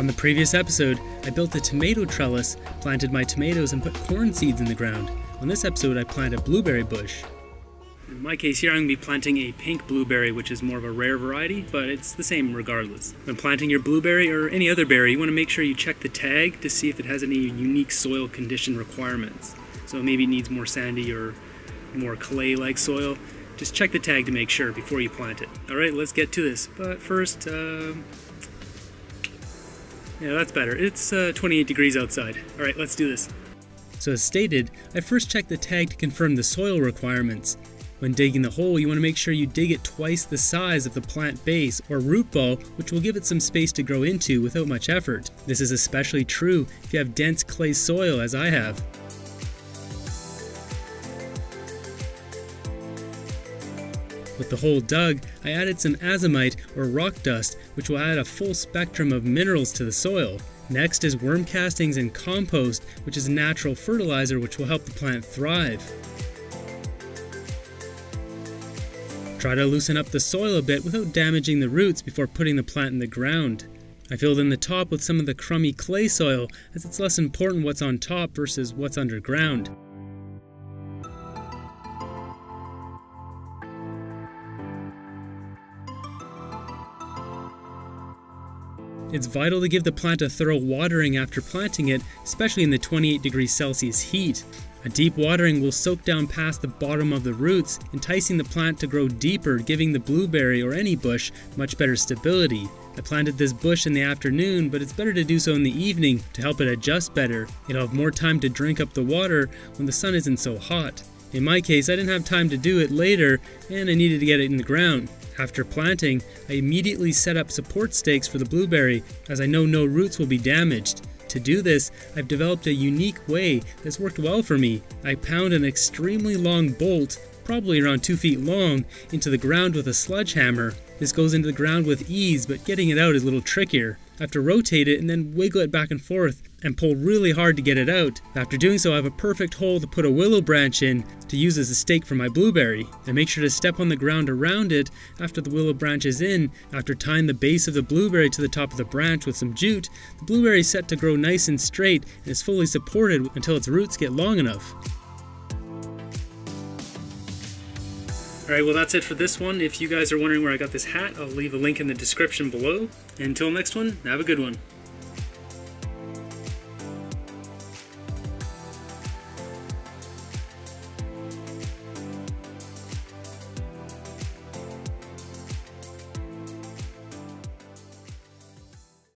On the previous episode, I built a tomato trellis, planted my tomatoes, and put corn seeds in the ground. On this episode, I plant a blueberry bush. In my case here, I'm going to be planting a pink blueberry, which is more of a rare variety, but it's the same regardless. When planting your blueberry or any other berry, you want to make sure you check the tag to see if it has any unique soil condition requirements. So maybe it needs more sandy or more clay-like soil. Just check the tag to make sure before you plant it. Alright, let's get to this. But first, yeah, that's better. It's 28 degrees outside. Alright, let's do this. So as stated, I first check the tag to confirm the soil requirements. When digging the hole, you want to make sure you dig it twice the size of the plant base or root ball, which will give it some space to grow into without much effort. This is especially true if you have dense clay soil, as I have. With the hole dug, I added some azomite or rock dust, which will add a full spectrum of minerals to the soil. Next is worm castings and compost, which is a natural fertilizer which will help the plant thrive. Try to loosen up the soil a bit without damaging the roots before putting the plant in the ground. I filled in the top with some of the crummy clay soil, as it's less important what's on top versus what's underground. It's vital to give the plant a thorough watering after planting it, especially in the 28 degrees Celsius heat. A deep watering will soak down past the bottom of the roots, enticing the plant to grow deeper, giving the blueberry or any bush much better stability. I planted this bush in the afternoon, but it's better to do so in the evening to help it adjust better. It'll have more time to drink up the water when the sun isn't so hot. In my case, I didn't have time to do it later, and I needed to get it in the ground. After planting, I immediately set up support stakes for the blueberry, as I know no roots will be damaged. To do this, I've developed a unique way that's worked well for me. I pound an extremely long bolt, probably around 2 feet long, into the ground with a sledgehammer. This goes into the ground with ease, but getting it out is a little trickier. I have to rotate it and then wiggle it back and forth and pull really hard to get it out. After doing so, I have a perfect hole to put a willow branch in to use as a stake for my blueberry. I make sure to step on the ground around it after the willow branch is in. After tying the base of the blueberry to the top of the branch with some jute, the blueberry is set to grow nice and straight and is fully supported until its roots get long enough. Alright, well that's it for this one. If you guys are wondering where I got this hat, I'll leave a link in the description below. Until next one, have a good one.